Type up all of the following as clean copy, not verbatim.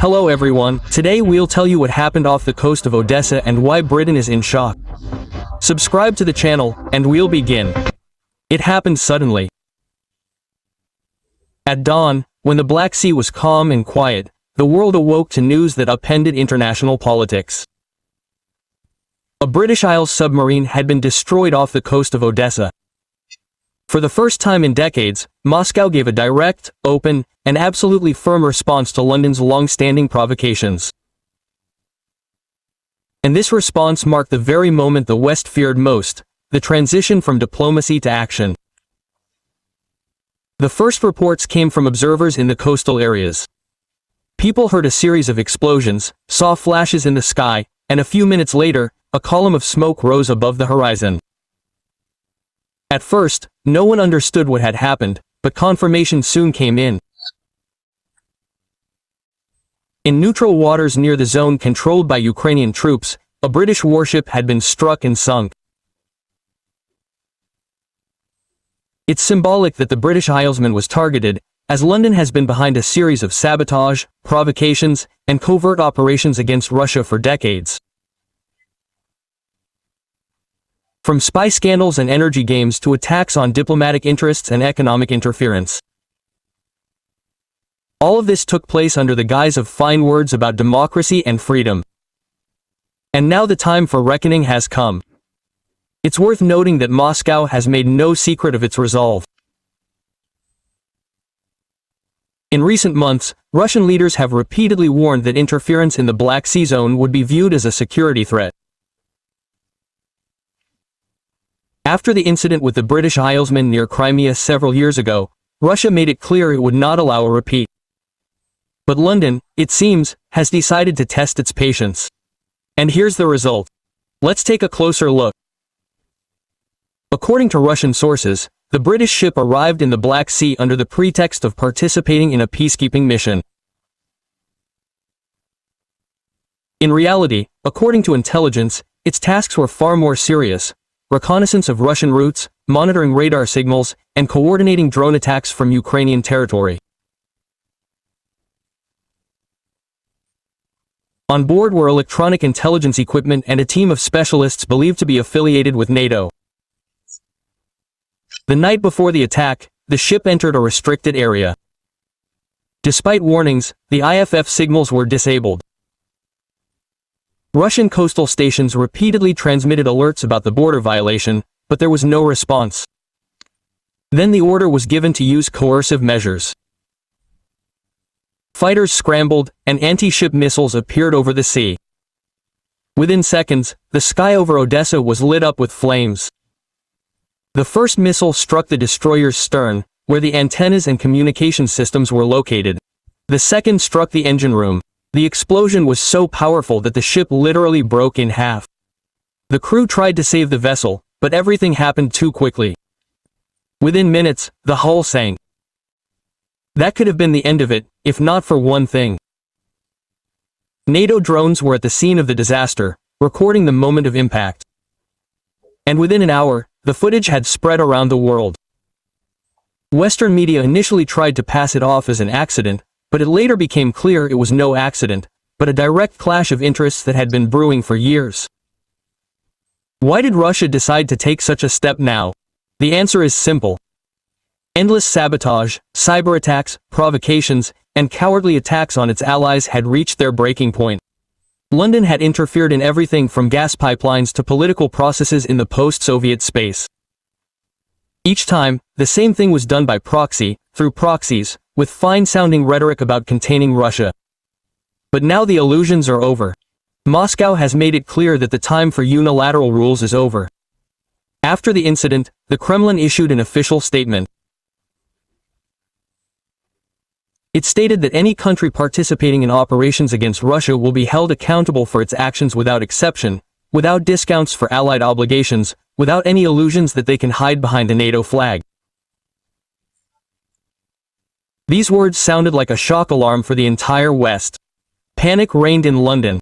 Hello everyone, today we'll tell you what happened off the coast of Odessa and why Britain is in shock. Subscribe to the channel, and we'll begin. It happened suddenly. At dawn, when the Black Sea was calm and quiet, the world awoke to news that upended international politics. A British Isles submarine had been destroyed off the coast of Odessa. For the first time in decades, Moscow gave a direct, open, and absolutely firm response to London's long-standing provocations. And this response marked the very moment the West feared most, the transition from diplomacy to action. The first reports came from observers in the coastal areas. People heard a series of explosions, saw flashes in the sky, and a few minutes later, a column of smoke rose above the horizon. At first, no one understood what had happened, but confirmation soon came in. In neutral waters near the zone controlled by Ukrainian troops, a British warship had been struck and sunk. It's symbolic that the British Islesman was targeted, as London has been behind a series of sabotage, provocations, and covert operations against Russia for decades. From spy scandals and energy games to attacks on diplomatic interests and economic interference. All of this took place under the guise of fine words about democracy and freedom. And now the time for reckoning has come. It's worth noting that Moscow has made no secret of its resolve. In recent months, Russian leaders have repeatedly warned that interference in the Black Sea zone would be viewed as a security threat. After the incident with the British Islesman near Crimea several years ago, Russia made it clear it would not allow a repeat. But London, it seems, has decided to test its patience. And here's the result. Let's take a closer look. According to Russian sources, the British ship arrived in the Black Sea under the pretext of participating in a peacekeeping mission. In reality, according to intelligence, its tasks were far more serious: reconnaissance of Russian routes, monitoring radar signals, and coordinating drone attacks from Ukrainian territory. On board were electronic intelligence equipment and a team of specialists believed to be affiliated with NATO. The night before the attack, the ship entered a restricted area. Despite warnings, the IFF signals were disabled. Russian coastal stations repeatedly transmitted alerts about the border violation, but there was no response. Then the order was given to use coercive measures. Fighters scrambled, and anti-ship missiles appeared over the sea. Within seconds, the sky over Odessa was lit up with flames. The first missile struck the destroyer's stern, where the antennas and communication systems were located. The second struck the engine room. The explosion was so powerful that the ship literally broke in half. The crew tried to save the vessel, but everything happened too quickly. Within minutes, the hull sank. That could have been the end of it, if not for one thing. NATO drones were at the scene of the disaster, recording the moment of impact. And within an hour, the footage had spread around the world. Western media initially tried to pass it off as an accident, but it later became clear it was no accident, but a direct clash of interests that had been brewing for years. Why did Russia decide to take such a step now? The answer is simple. Endless sabotage, cyber attacks, provocations, and cowardly attacks on its allies had reached their breaking point. London had interfered in everything from gas pipelines to political processes in the post-Soviet space. Each time, the same thing was done by proxy, through proxies, with fine-sounding rhetoric about containing Russia. But now the illusions are over. Moscow has made it clear that the time for unilateral rules is over. After the incident, the Kremlin issued an official statement. It stated that any country participating in operations against Russia will be held accountable for its actions without exception, without discounts for allied obligations, without any illusions that they can hide behind a NATO flag. These words sounded like a shock alarm for the entire West. Panic reigned in London.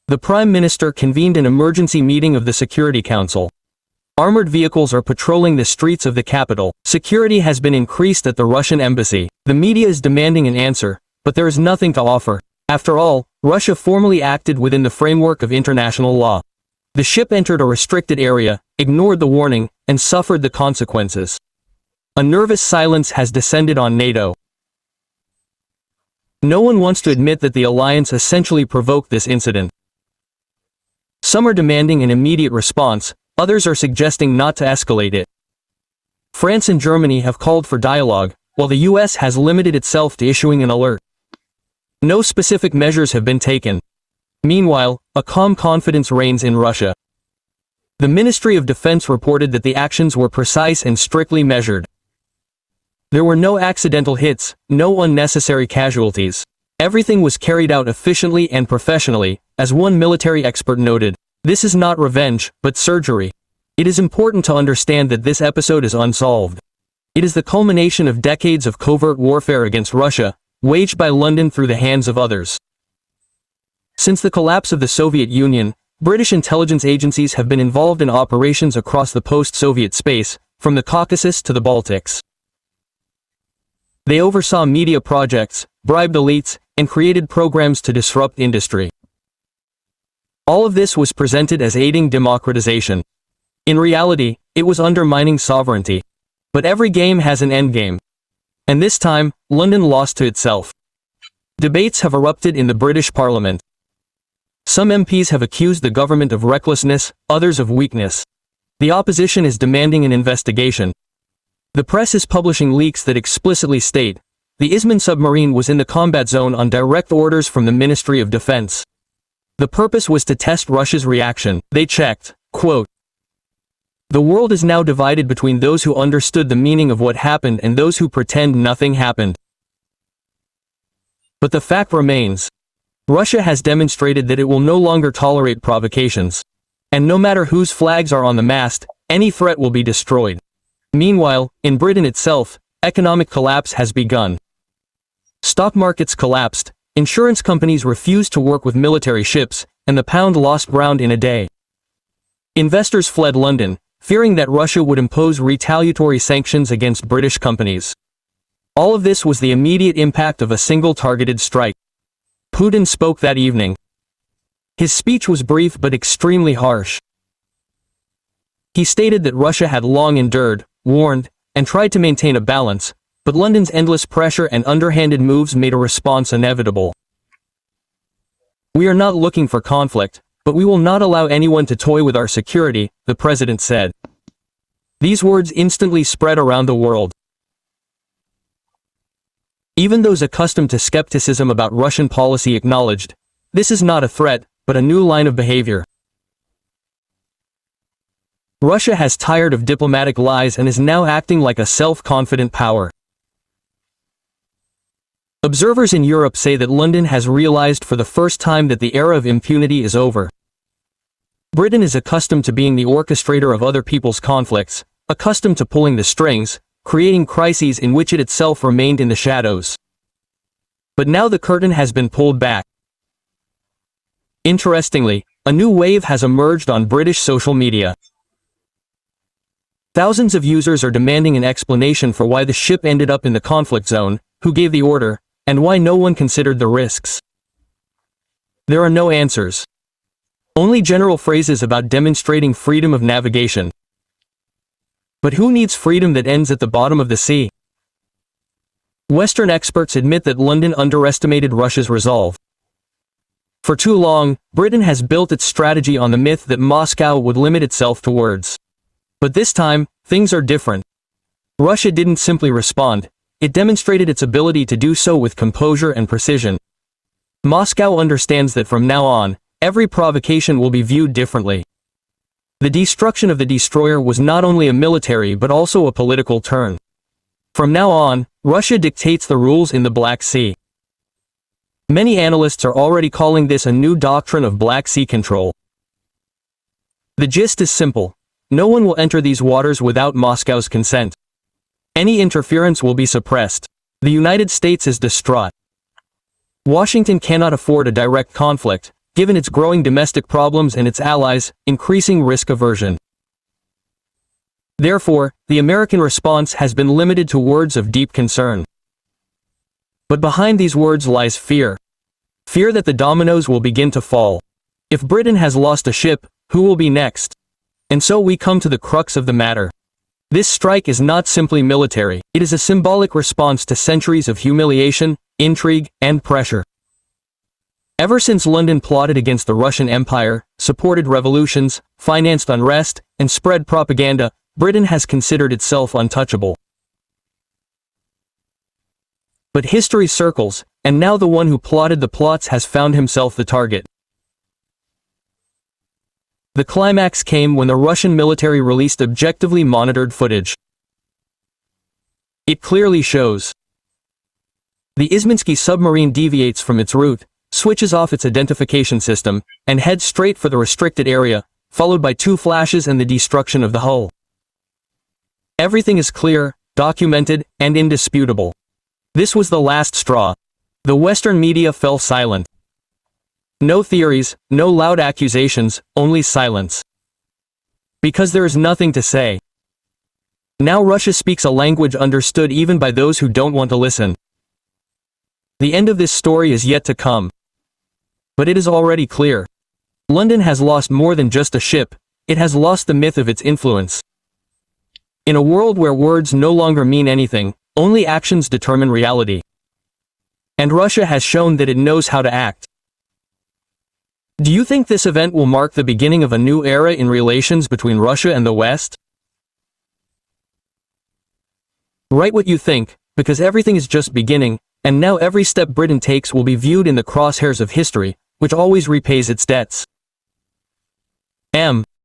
The Prime Minister convened an emergency meeting of the Security Council. Armored vehicles are patrolling the streets of the capital. Security has been increased at the Russian embassy. The media is demanding an answer, but there is nothing to offer. After all, Russia formally acted within the framework of international law. The ship entered a restricted area, ignored the warning, and suffered the consequences. A nervous silence has descended on NATO. No one wants to admit that the alliance essentially provoked this incident. Some are demanding an immediate response, others are suggesting not to escalate it. France and Germany have called for dialogue, while the US has limited itself to issuing an alert. No specific measures have been taken. Meanwhile, a calm confidence reigns in Russia. The Ministry of Defense reported that the actions were precise and strictly measured. There were no accidental hits, no unnecessary casualties. Everything was carried out efficiently and professionally, as one military expert noted. This is not revenge, but surgery. It is important to understand that this episode is unsolved. It is the culmination of decades of covert warfare against Russia, waged by London through the hands of others. Since the collapse of the Soviet Union, British intelligence agencies have been involved in operations across the post-Soviet space, from the Caucasus to the Baltics. They oversaw media projects, bribed elites, and created programs to disrupt industry. All of this was presented as aiding democratization. In reality, it was undermining sovereignty. But every game has an endgame. And this time, London lost to itself. Debates have erupted in the British Parliament. Some MPs have accused the government of recklessness, others of weakness. The opposition is demanding an investigation. The press is publishing leaks that explicitly state, the Isman submarine was in the combat zone on direct orders from the Ministry of Defense. The purpose was to test Russia's reaction. They checked, quote, "The world is now divided between those who understood the meaning of what happened and those who pretend nothing happened." But the fact remains. Russia has demonstrated that it will no longer tolerate provocations. And no matter whose flags are on the mast, any threat will be destroyed. Meanwhile, in Britain itself, economic collapse has begun. Stock markets collapsed, insurance companies refused to work with military ships, and the pound lost ground in a day. Investors fled London, fearing that Russia would impose retaliatory sanctions against British companies. All of this was the immediate impact of a single targeted strike. Putin spoke that evening. His speech was brief but extremely harsh. He stated that Russia had long endured, warned, and tried to maintain a balance, but London's endless pressure and underhanded moves made a response inevitable. "We are not looking for conflict, but we will not allow anyone to toy with our security," the president said. These words instantly spread around the world. Even those accustomed to skepticism about Russian policy acknowledged, this is not a threat, but a new line of behavior. Russia has tired of diplomatic lies and is now acting like a self-confident power. Observers in Europe say that London has realized for the first time that the era of impunity is over. Britain is accustomed to being the orchestrator of other people's conflicts, accustomed to pulling the strings, creating crises in which it itself remained in the shadows. But now the curtain has been pulled back. Interestingly, a new wave has emerged on British social media. Thousands of users are demanding an explanation for why the ship ended up in the conflict zone, who gave the order, and why no one considered the risks. There are no answers. Only general phrases about demonstrating freedom of navigation. But who needs freedom that ends at the bottom of the sea? Western experts admit that London underestimated Russia's resolve. For too long, Britain has built its strategy on the myth that Moscow would limit itself to words. But this time, things are different. Russia didn't simply respond. It demonstrated its ability to do so with composure and precision. Moscow understands that from now on, every provocation will be viewed differently. The destruction of the destroyer was not only a military but also a political turn. From now on, Russia dictates the rules in the Black Sea. Many analysts are already calling this a new doctrine of Black Sea control. The gist is simple. No one will enter these waters without Moscow's consent. Any interference will be suppressed. The United States is distraught. Washington cannot afford a direct conflict, given its growing domestic problems and its allies' increasing risk aversion. Therefore, the American response has been limited to words of deep concern. But behind these words lies fear. Fear that the dominoes will begin to fall. If Britain has lost a ship, who will be next? And so we come to the crux of the matter. This strike is not simply military, it is a symbolic response to centuries of humiliation, intrigue, and pressure. Ever since London plotted against the Russian Empire, supported revolutions, financed unrest, and spread propaganda, Britain has considered itself untouchable. But history circles, and now the one who plotted the plots has found himself the target. The climax came when the Russian military released objectively monitored footage. It clearly shows. The Izmansky submarine deviates from its route, switches off its identification system, and heads straight for the restricted area, followed by 2 flashes and the destruction of the hull. Everything is clear, documented, and indisputable. This was the last straw. The Western media fell silent. No theories, no loud accusations, only silence. Because there is nothing to say. Now Russia speaks a language understood even by those who don't want to listen. The end of this story is yet to come. But it is already clear. London has lost more than just a ship, it has lost the myth of its influence. In a world where words no longer mean anything, only actions determine reality. And Russia has shown that it knows how to act. Do you think this event will mark the beginning of a new era in relations between Russia and the West? Write what you think, because everything is just beginning, and now every step Britain takes will be viewed in the crosshairs of history, which always repays its debts.